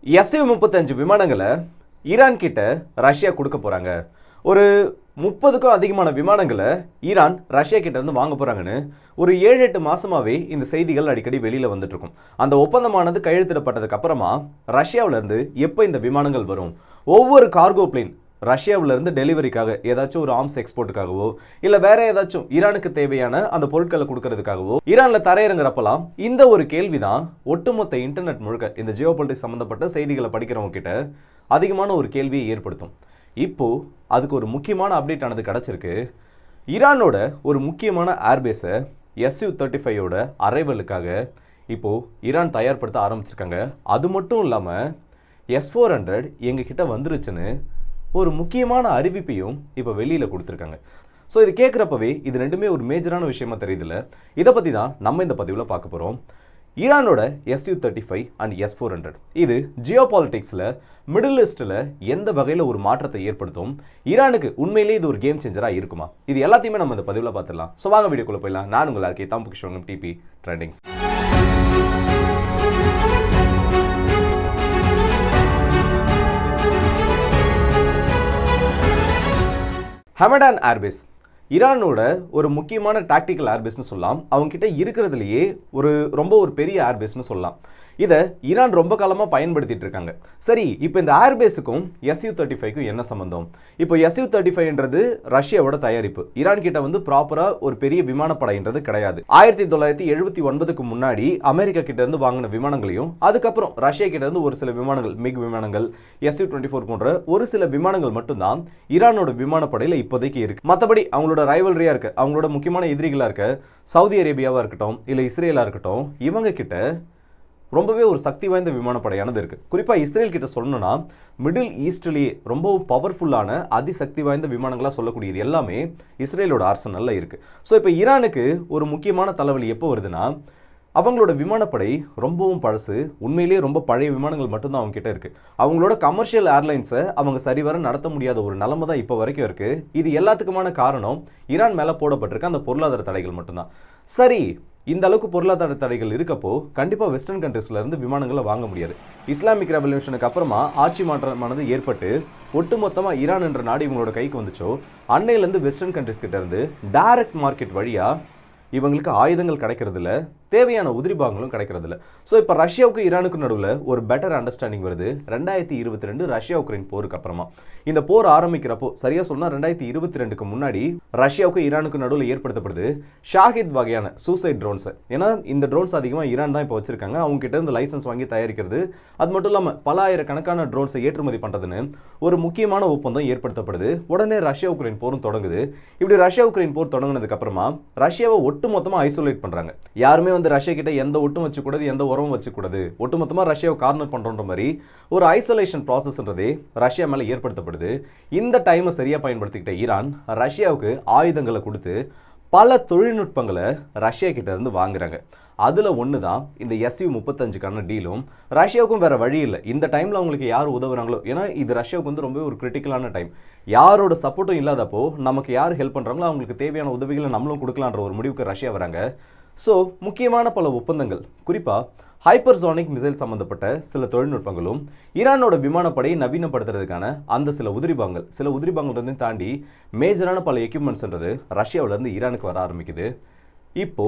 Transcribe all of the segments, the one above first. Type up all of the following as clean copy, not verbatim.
Su-35 விமானங்களை Iran கிட்ட Russia கொடுக்க போறாங்க. ஒரு 30க்கும் அதிகமான விமானங்களை ஈரான் ரஷ்யா கிட்ட இருந்து வாங்க போறாங்கன்னு ஒரு 7-8 மாசமாவே இந்த செய்திகள் அடிக்கடி வெளியில வந்துட்டு இருக்கும். அந்த ஒப்பந்தமானது கையெழுத்திடப்பட்டதுக்கு அப்புறமா ரஷ்யாவில இருந்து எப்போ இந்த விமானங்கள் வரும், ஒவ்வொரு கார்கோ பிளேன் ரஷ்யாவில இருந்து டெலிவரிக்காக ஏதாச்சும் ஒரு ஆர்ம்ஸ் எக்ஸ்போர்ட்டுக்காகவோ இல்ல வேற ஏதாச்சும் ஈரானுக்கு தேவையான அந்த பொருட்களை கொடுக்கறதுக்காகவோ ஈரான்ல தரையிறங்குறப்பலாம் இந்த ஒரு கேள்விதான் ஒட்டுமொத்த இன்டர்நெட் முழுக்க இந்த ஜியோ பொலிட்டிக்ஸ் சம்பந்தப்பட்ட செய்திகளை படிக்கிறவங்க கிட்ட அதிகமான ஒரு கேள்வியை ஏற்படுத்தும். இப்போ அதுக்கு ஒரு முக்கியமான அப்டேட் ஆனது கிடைச்சிருக்கு. ஈரானோட ஒரு முக்கியமான ஏர்பேஸை Su-35 அரைவலுக்காக இப்போ ஈரான் தயார்படுத்த ஆரம்பிச்சிருக்காங்க. அது மட்டும் இல்லாம S-400 எங்க கிட்ட வந்துருச்சுன்னு ஒரு முக்கியமான அறிவிப்பையும் இப்போ வெளியில கொடுத்துருக்காங்க. ஸோ இது கேட்குறப்பவே இது ரெண்டுமே ஒரு மேஜரான விஷயமா தெரியுதுல்ல. இதை பற்றி தான் நம்ம இந்த பதிவில் பார்க்க போகிறோம். ஈரானோட Su-35 அண்ட் S-400 இது ஜியோ பாலிட்டிக்ஸில் மிடில் ஈஸ்டில் எந்த வகையில் ஒரு மாற்றத்தை ஏற்படுத்தும், ஈரானுக்கு உண்மையிலேயே இது ஒரு கேம் சேஞ்சராக இருக்குமா, இது எல்லாத்தையுமே நம்ம இந்த பதிவில் பார்த்துடலாம். ஸோ வாங்க வீடியோக்குள்ளே போயிடலாம். நான் உங்கள் இருக்கேன் தாம்பு கிஷோரம் டிபி ட்ரெண்டிங்ஸ். ஹமடான் ஏர்பேஸ் ஈரானோட ஒரு முக்கியமான டாக்டிக்கல் ஏர்பேஸ்னு சொல்லலாம். அவங்க கிட்ட இருக்கிறதுலையே ரொம்ப பெரிய ஏர்பேஸ்னு சொல்லலாம். இதை ஈரான் ரொம்ப காலமாக பயன்படுத்திட்டு இருக்காங்க. சரி, இப்போ இந்த ஏர்பேஸுக்கும் Su-35க்கும் என்ன சம்பந்தம்? இப்போ Su-35ன்றது ரஷ்யாவோட தயாரிப்பு. ஈரான் கிட்ட வந்து ப்ராப்பராக ஒரு பெரிய விமானப்படைன்றது கிடையாது. 1979க்கு முன்னாடி அமெரிக்கா கிட்ட இருந்து வாங்கின விமானங்களையும் அதுக்கப்புறம் ரஷ்யா கிட்ட இருந்து ஒரு சில விமானங்கள், மிக் விமானங்கள், Su-24 போன்ற ஒரு சில விமானங்கள் மட்டும்தான் ஈரானோட விமானப்படையில் இப்போதைக்கு இருக்கு. மற்றபடி அவங்களோட ரைவல்ரியா இருக்கு, அவங்களோட முக்கியமான எதிரிகளா இருக்க சவுதி அரேபியாவா இருக்கட்டும் இல்ல இஸ்ரேலா இருக்கட்டும், இவங்க கிட்ட ரொம்பவே ஒரு சக்தி வாய்ந்த விமானப்படையானது இருக்கு. குறிப்பா இஸ்ரேல் கிட்ட சொல்லணும்னா மிடில் ஈஸ்ட்லேயே ரொம்பவும் பவர்ஃபுல்லான அதிசக்தி வாய்ந்த விமானங்களா சொல்லக்கூடியது எல்லாமே இஸ்ரேலோட ஆர்சனல்ல இருக்கு. ஸோ இப்போ ஈரானுக்கு ஒரு முக்கியமான தலைவலி எப்போ வருதுன்னா, அவங்களோட விமானப்படை ரொம்பவும் பழசு, உண்மையிலேயே ரொம்ப பழைய விமானங்கள் மட்டும்தான் அவங்க கிட்ட இருக்கு. அவங்களோட கமர்ஷியல் ஏர்லைன்ஸை அவங்க சரிவர நடத்த முடியாத ஒரு நிலைமை தான் இப்போ வரைக்கும் இருக்கு. இது எல்லாத்துக்குமான காரணம் ஈரான் மேலே போடப்பட்டிருக்க அந்த பொருளாதார தடைகள் மட்டும்தான். சரி, இந்த அளவுக்கு பொருளாதார தடைகள் இருக்கப்போ கண்டிப்பாக வெஸ்டர்ன் கண்ட்ரீஸ்ல இருந்து விமானங்களை வாங்க முடியாது. இஸ்லாமிக் ரெவல்யூஷனுக்கு அப்புறமா ஆட்சி மாற்றமானது ஏற்பட்டு ஒட்டுமொத்தமாக ஈரான் என்ற நாடு இவங்களோட கைக்கு வந்துச்சோ, அன்னையிலேருந்து வெஸ்டர்ன் கண்ட்ரீஸ் கிட்ட இருந்து டைரக்ட் மார்க்கெட் வழியா இவங்களுக்கு ஆயுதங்கள் கிடைக்கிறதில்ல, தேவையான உதிரி பாகங்களும் கிடைக்கிறதில்ல. ஸோ இப்போ ரஷ்யாவுக்கு ஈரானுக்கு நடுவில் ஒரு பெட்டர் அண்டர்ஸ்டாண்டிங் வருது 2022 ரஷ்யா உக்ரைன் போருக்கு அப்புறமா. இந்த போர் ஆரம்பிக்கிறப்போ சரியா சொன்னால் 2022க்கு முன்னாடி ரஷ்யாவுக்கு ஈரானுக்கு நடுவில் ஏற்படுத்தப்படுது ஷாஹித் வகையான சூசைட் ட்ரோன்ஸ். ஏன்னா இந்த ட்ரோன்ஸ் அதிகமாக ஈரான் தான் இப்போ வச்சிருக்காங்க. அவங்க கிட்ட இருந்து லைசன்ஸ் வாங்கி தயாரிக்கிறது, அது மட்டும் இல்லாமல் பல ஆயிரக்கணக்கான ட்ரோன்ஸை ஏற்றுமதி பண்ணுறதுன்னு ஒரு முக்கியமான ஒப்பந்தம் ஏற்படுத்தப்படுது. உடனே ரஷ்யா உக்ரைன் போரும் தொடங்குது. இப்படி ரஷ்யா உக்ரைன் போர் தொடங்கினதுக்கு அப்புறமா ரஷ்யாவை ஒட்டுமொத்தமாக ஐசோலேட் பண்ணுறாங்க. யாருமே வந்து ரஷ்யா கிட்ட எந்த ஒட்டும் வச்சுக்கூடாது, எந்த உரமும் வச்சுக்கூடாது, ஒட்டுமொத்தமாக ரஷ்யாவை கார்னர் பண்ணுற மாதிரி ஒரு ஐசோலேஷன் ப்ராசஸ்ன்றதே ரஷ்யா மேலே ஏற்படுத்தப்படுது. இந்த டைமை சரியாக பயன்படுத்திக்கிட்ட ஈரான் ரஷ்யாவுக்கு ஆயுதங்களை கொடுத்து பல தொழில்நுட்பங்களை ரஷ்யா கிட்ட இருந்து வாங்குறாங்க. அதில் ஒன்று தான் இந்த Su-35க்கான டீலும். ரஷ்யாவுக்கும் வேறு வழி இல்லை. இந்த டைமில் அவங்களுக்கு யார் உதவுறாங்களோ, ஏன்னா இது ரஷ்யாவுக்கு வந்து ரொம்ப ஒரு கிரிட்டிக்கலான டைம். யாரோட சப்போர்ட்டும் இல்லாதப்போ நமக்கு யார் ஹெல்ப் பண்ணுறாங்களோ அவங்களுக்கு தேவையான உதவிகளை நம்மளும் கொடுக்கலான்ற ஒரு முடிவுக்கு ரஷ்யா வராங்க. ஸோ முக்கியமான பல ஒப்பந்தங்கள், குறிப்பாக ஹைப்பர்சோனிக் மிசைல் சம்பந்தப்பட்ட சில தொழில்நுட்பங்களும் ஈரானோட விமானப்படையை நவீனப்படுத்துறதுக்கான அந்த சில உதிரிபாகங்கள் தாண்டி மேஜரான பல எக்யூப்மெண்ட்ஸ்ன்றது ரஷ்யாவிலேருந்து ஈரானுக்கு வர ஆரம்பிக்குது. இப்போ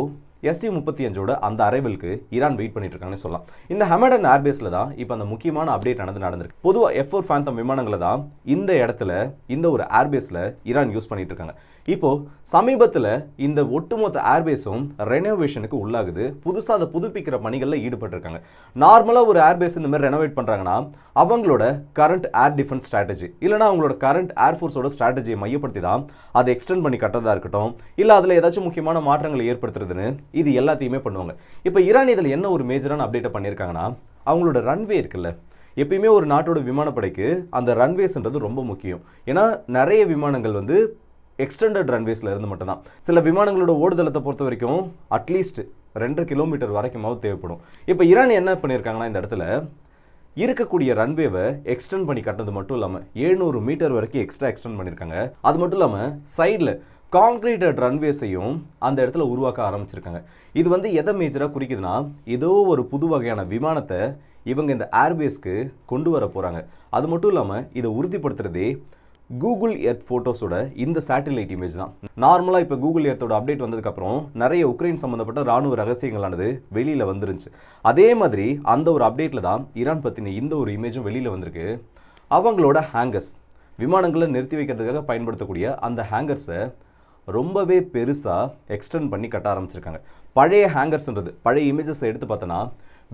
Su-35 அந்த அரைவலுக்கு ஈரான் வெயிட் பண்ணிட்டு இருக்காங்கன்னு சொல்லலாம். இந்த ஹமடான் ஏர்பேஸில் தான் இப்போ அந்த முக்கியமான அப்டேட் நடந்திருக்கு. பொதுவாக F-4 ஃபேண்டம் விமானங்களை தான் இந்த இடத்துல இந்த ஒரு ஏர்பேஸில் ஈரான் யூஸ் பண்ணிட்டு இருக்காங்க. இப்போ சமீபத்தில் இந்த ஒட்டுமொத்த ஏர்பேஸும் ரெனோவேஷனுக்கு உள்ளாகுது. புதுசாக அதை புதுப்பிக்கிற பணிகளில் ஈடுபட்டிருக்காங்க. நார்மலாக ஒரு ஏர்பேஸ் இந்த மாதிரி ரெனோவேட் பண்ணுறாங்கன்னா அவங்களோட கரண்ட் ஏர் டிஃபென்ஸ் ஸ்ட்ராட்டஜி இல்லைனா அவங்களோட கரண்ட் ஏர்ஃபோர்ஸோட ஸ்ட்ராட்டஜியை மையப்படுத்தி தான் அதை எக்ஸ்டெண்ட் பண்ணி கட்டுறதா இருக்கட்டும், இல்லை அதில் ஏதாச்சும் முக்கியமான மாற்றங்களை ஏற்படுத்துறதுன்னு இது எல்லாத்தையுமே பண்ணுவாங்க. இப்போ ஈரான் இதில் என்ன ஒரு மேஜரான அப்டேட்டை பண்ணியிருக்காங்கன்னா, அவங்களோட ரன்வே இருக்குல்ல, எப்பயுமே ஒரு நாட்டோட விமானப்படைக்கு அந்த ரன்வேஸ்ன்றது ரொம்ப முக்கியம். ஏன்னா நிறைய விமானங்கள் வந்து எக்ஸ்டெண்டட் ரன்வேஸில் இருந்து மட்டும்தான். சில விமானங்களோட ஓடுதளத்தை பொறுத்த வரைக்கும் அட்லீஸ்ட் 2 கிலோமீட்டர் வரைக்குமாவது தேவைப்படும். இப்போ ஈரான் என்ன பண்ணியிருக்காங்கன்னா, இந்த இடத்துல இருக்கக்கூடிய ரன்வேவை எக்ஸ்டெண்ட் பண்ணி கட்டுறது மட்டும் இல்லாமல் 700 மீட்டர் வரைக்கும் எக்ஸ்ட்ரா எக்ஸ்டெண்ட் பண்ணியிருக்காங்க. அது மட்டும் இல்லாமல் சைடில் கான்கிரீட்டட் ரன்வேஸையும் அந்த இடத்துல உருவாக்க ஆரம்பிச்சிருக்காங்க. இது வந்து எதை மேஜராக குறிக்குதுன்னா, ஏதோ ஒரு புது வகையான விமானத்தை இவங்க இந்த ஏர்பேஸ்க்கு கொண்டு வர போகிறாங்க. அது மட்டும் இல்லாமல் இதை உறுதிப்படுத்துறதே கூகுள் எர்த் ஃபோட்டோஸோட இந்த சேட்டலைட் இமேஜ் தான். நார்மலாக இப்போ கூகுள் எர்த்தோட அப்டேட் வந்ததுக்கப்புறம் நிறைய உக்ரைன் சம்மந்தப்பட்ட ராணுவ ரகசியங்களானது வெளியில் வந்துருந்துச்சு. அதே மாதிரி அந்த ஒரு அப்டேட்டில் தான் ஈரான் பற்றின இந்த ஒரு இமேஜும் வெளியில் வந்திருக்கு. அவங்களோட ஹேங்கர்ஸ், விமானங்களை நிறுத்தி வைக்கிறதுக்காக பயன்படுத்தக்கூடிய அந்த ஹேங்கர்ஸை ரொம்பவே பெருசாக எக்ஸ்டெண்ட் பண்ணி கட்ட ஆரம்பிச்சிருக்காங்க. பழைய ஹேங்கர்ஸ்ன்றது, பழைய இமேஜஸை எடுத்து பார்த்தோன்னா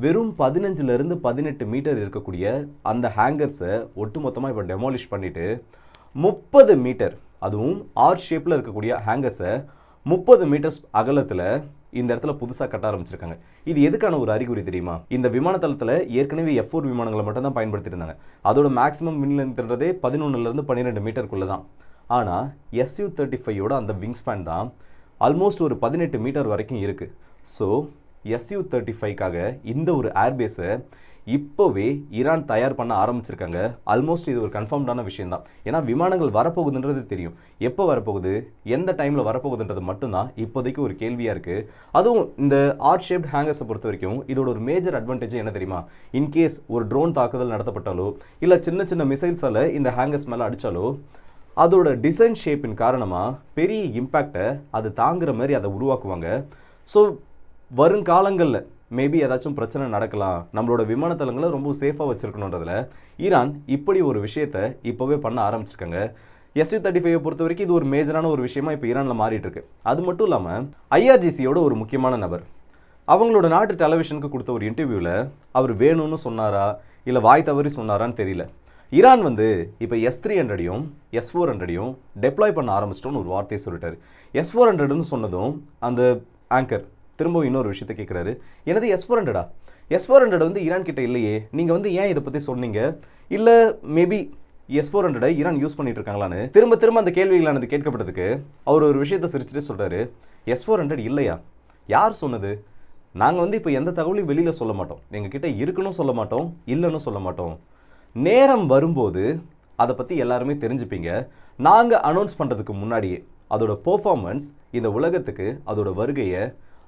வெறும் 15லேருந்து 18 மீட்டர் இருக்கக்கூடிய அந்த ஹேங்கர்ஸை ஒட்டுமொத்தமாக இப்போ டெமாலிஷ் பண்ணிவிட்டு 30 மீட்டர், அதுவும் ஆர் ஷேப்பில் இருக்கக்கூடிய ஹேங்கர்ஸை 30 மீட்டர்ஸ் அகலத்தில் இந்த இடத்துல புதுசாக கட்ட ஆரம்பிச்சிருக்காங்க. இது எதுக்கான ஒரு அறிகுறி தெரியுமா? இந்த விமான தளத்தில் ஏற்கனவே F4 விமானங்களை மட்டும் தான் பயன்படுத்தியிருந்தாங்க. அதோட மேக்ஸிமம் விங் லென்த்ன்றதே 11லேருந்து 12 மீட்டருக்குள்ளே தான். ஆனால் Su-35யோட அந்த விங் ஸ்பேன் தான் ஆல்மோஸ்ட் ஒரு 18 மீட்டர் வரைக்கும் இருக்குது. ஸோ Su-35க்காக இந்த ஒரு ஏர்பேஸை இப்போவே ஈரான் தயார் பண்ண ஆரம்பிச்சிருக்காங்க. ஆல்மோஸ்ட் இது ஒரு கன்ஃபார்ம்டான விஷயம் தான். ஏன்னா விமானங்கள் வரப்போகுதுன்றது தெரியும். எப்போ வரப்போகுது, எந்த டைமில் வரப்போகுதுன்றது மட்டும்தான் இப்போதைக்கு ஒரு கேள்வியாக இருக்குது. அதுவும் இந்த ஆர்ட் ஷேப்ட் ஹேங்கர்ஸை பொறுத்த வரைக்கும் இதோட ஒரு மேஜர் அட்வான்டேஜ் என்ன தெரியுமா? இன்கேஸ் ஒரு ட்ரோன் தாக்குதல் நடத்தப்பட்டாலோ இல்லை சின்ன சின்ன மிசைல்ஸால் இந்த ஹேங்கர்ஸ் மேலே அடித்தாலோ அதோட டிசைன் ஷேப்பின் காரணமாக பெரிய இம்பேக்டை அது தாங்குற மாதிரி அதை உருவாக்குவாங்க. ஸோ வருங்காலங்களில் மேபி ஏதாச்சும் பிரச்சனை நடக்கலாம், நம்மளோட விமானத்தளங்களை ரொம்ப சேஃபாக வச்சுருக்கணுன்றதுல ஈரான் இப்படி ஒரு விஷயத்தை இப்போவே பண்ண ஆரம்பிச்சிருக்காங்க. Su-35 பொறுத்த வரைக்கும் இது ஒரு மேஜரான ஒரு விஷயமா இப்போ ஈரானில் மாறிட்டு இருக்கு. அது மட்டும் இல்லாமல் IRGCயோட ஒரு முக்கியமான நபர் அவங்களோட நாட்டு டெலிவிஷனுக்கு கொடுத்த ஒரு இன்டர்வியூவில் அவர் வேணும்னு சொன்னாரா இல்லை வாய் தவறி சொன்னாரான்னு தெரியல. ஈரான் வந்து இப்போ S-300யும் S-400யும் டெப்ளாய் பண்ண ஆரம்பிச்சிட்டோன்னு ஒரு வார்த்தையை சொல்லிட்டாரு. S-400ன்னு சொன்னதும் அந்த ஆங்கர் திரும்ப இன்னொரு விஷயத்தை கேட்குறாரு, எனது S-400 S-400 வந்து ஈரான் கிட்ட இல்லையே, நீங்கள் வந்து ஏன் இதை பற்றி சொன்னீங்க, இல்லை மேபி S-400 ஈரான் யூஸ் பண்ணிட்டு இருக்காங்களான்னு திரும்ப அந்த கேள்விகளானது கேட்கப்பட்டதுக்கு அவர் ஒரு விஷயத்தை சிரிச்சுட்டு சொல்கிறாரு, S-400 இல்லையா, யார் சொன்னது, நாங்கள் வந்து இப்போ எந்த தகவலையும் வெளியில் சொல்ல மாட்டோம், எங்ககிட்ட இருக்குன்னு சொல்ல மாட்டோம், இல்லைன்னு சொல்ல மாட்டோம், நேரம் வரும்போது அதை பற்றி எல்லாருமே தெரிஞ்சுப்பீங்க, நாங்கள் அனௌன்ஸ் பண்ணுறதுக்கு முன்னாடியே அதோட பெர்ஃபார்மன்ஸ் இந்த உலகத்துக்கு அதோட வருகையை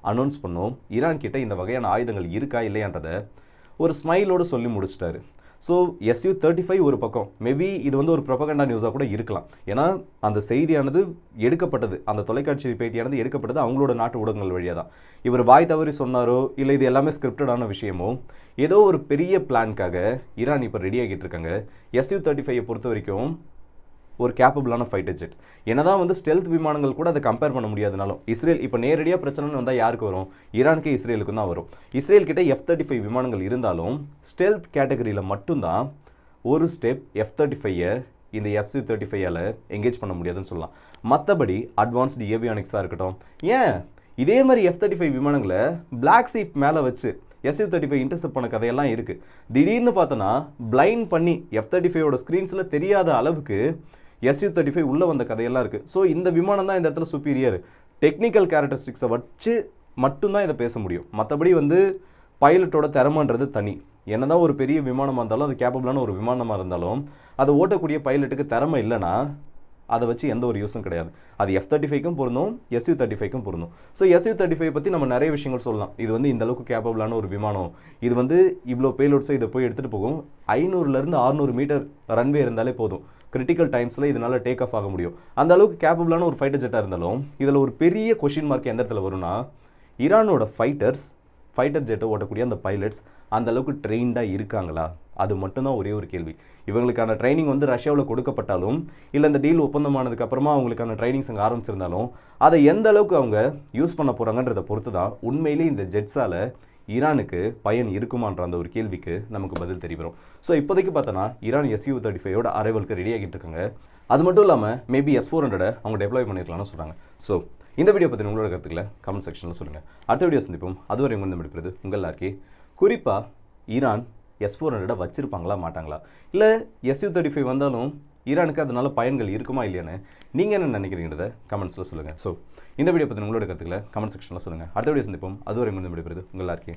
அனௌன்ஸ் பண்ணோம். ஈரான் கிட்ட இந்த வகையான ஆயுதங்கள் இருக்கா இல்லையான்றதை ஒரு ஸ்மைலோடு சொல்லி முடிச்சிட்டாரு. ஸோ Su-35 ஒரு பக்கம், மேபி இது வந்து ஒரு ப்ரொபகண்டா நியூஸாக கூட இருக்கலாம். ஏன்னா அந்த செய்தியானது எடுக்கப்பட்டது, அந்த தொலைக்காட்சி பேட்டியானது எடுக்கப்பட்டது அவங்களோட நாட்டு ஊடகங்கள் வழியாக தான். இவர் வாய் தவறி சொன்னாரோ இல்லை இது எல்லாமே ஸ்கிரிப்டடான விஷயமோ, ஏதோ ஒரு பெரிய பிளான்காக ஈரான் இப்போ ரெடி ஆகிட்டு இருக்காங்க. Su-35 பொறுத்த வரைக்கும் ஒரு கேப்பபிளான ஃபைட்டர் ஜெட். என்னதான் வந்து ஸ்டெல்த் விமானங்கள் கூட அதை கம்பேர் பண்ண முடியாதுனாலும் இஸ்ரேல் இப்போ நேரடியாக பிரச்சனைன்னு வந்தால் யாருக்கு வரும்? ஈரானுக்கு இஸ்ரேலுக்கும் தான் வரும். இஸ்ரேல் கிட்ட F-35 விமானங்கள் இருந்தாலும் ஸ்டெல்த் கேட்டகரியில் மட்டும்தான் ஒரு ஸ்டெப் F-35 இந்த Su-35ஆல் எங்கேஜ் பண்ண முடியாதுன்னு சொல்லலாம். மற்றபடி அட்வான்ஸ்டு ஏவியானிக்ஸாக இருக்கட்டும், ஏன் இதே மாதிரி F-35 விமானங்களை பிளாக் சீப் மேலே வச்சு Su-35 இன்டர்செப்ட் பண்ண கதையெல்லாம் இருக்குது. திடீர்னு பார்த்தோன்னா பிளைண்ட் பண்ணி F-35யோட ஸ்க்ரீன்ஸில் தெரியாத அளவுக்கு Su-35 உள்ளே வந்த கதையெல்லாம் இருக்குது. ஸோ இந்த விமானம் தான் இந்த இடத்துல சுப்பீரியர். டெக்னிக்கல் கேரக்டரிஸ்டிக்ஸை வச்சு மட்டும்தான் இதை பேச முடியும். மற்றபடி வந்து பைலட்டோட திறமைன்றது தனி. என்னதான் ஒரு பெரிய விமானமாக இருந்தாலும், அது கேப்பபிளான ஒரு விமானமாக இருந்தாலும், அதை ஓட்டக்கூடிய பைலட்டுக்கு திறமை இல்லைன்னா அதை வச்சு எந்த ஒரு யூஸும் கிடையாது. அது F-35க்கும் பொருந்தும், Su-35க்கும் பொருந்தும். ஸோ Su-35 பற்றி நம்ம நிறைய விஷயங்கள் சொல்லலாம். இது வந்து இந்த அளவுக்கு கேப்பபிளான ஒரு விமானம், இது வந்து இவ்வளோ பேலோட்ஸை இதை போய் எடுத்துகிட்டு போகும், 500லேருந்து 600 மீட்டர் ரன்வே இருந்தாலே போதும், கிரிட்டிக்கல் டைம்ஸில் இதனால் டேக் ஆஃப் ஆக முடியும். அந்த அளவுக்கு கேப்பபிளான ஒரு ஃபைட்டர் ஜெட்டாக இருந்தாலும் இதில் ஒரு பெரிய கொஷின் மார்க் எந்த இடத்துல வரும்னா, ஈரானோட ஃபைட்டர் ஜெட்டை ஓட்டக்கூடிய அந்த பைலட்ஸ் அந்த அளவுக்கு ட்ரெயின்டாக இருக்காங்களா? அது மட்டும்தான் ஒரே ஒரு கேள்வி. இவங்களுக்கான ட்ரைனிங் வந்து ரஷ்யாவில் கொடுக்கப்பட்டாலும் இல்லை இந்த டீல் ஒப்பந்தமானதுக்கு அப்புறமா அவங்களுக்கான ட்ரைனிங்ஸ் அங்கே ஆரம்பிச்சிருந்தாலும் அதை எந்த அளவுக்கு அவங்க யூஸ் பண்ண போகிறாங்கன்றதை பொறுத்து தான் உண்மையிலே இந்த ஜெட்ஸால் ஈரானுக்கு பயன் இருக்குமான்ற அந்த ஒரு கேள்விக்கு நமக்கு பதில் தெரிய வரும். ஸோ இப்போதைக்கு பார்த்தோன்னா ஈரான் Su-35யோட அரைவலுக்கு ரெடி ஆகிட்டு இருக்காங்க. அது மட்டும் இல்லாமல் மேபி S-400 அவங்க டெப்ளாய் பண்ணியிருக்கலாம்னு சொல்கிறாங்க. ஸோ இந்த வீடியோ பற்றி உங்களோட கருத்துக்களை கமெண்ட் செக்ஷனில் சொல்லுங்கள். அடுத்த வீடியோ சந்திப்போம். அதுவரை உங்கள் முடிப்பது உங்கள் எல்லாருக்கே. குறிப்பாக ஈரான் S-400 வச்சிருப்பாங்களா மாட்டாங்களா, இல்லை Su-35 வந்தாலும் ஈரானுக்கு அதனால பயன்கள் இருக்குமா இல்லையான்னு நீங்கள் என்ன நினைக்கிறீங்கிறத கமெண்ட்ஸில் சொல்லுங்கள். ஸோ இந்த வீடியோ பற்றி உங்களோட கருத்துக்களை கமெண்ட் செக்ஷனில் சொல்லுங்கள். அடுத்த வீடியோ சந்திப்போம். அதுவரை உங்கள் முடிப்பது உங்கள் எல்லாருக்கே.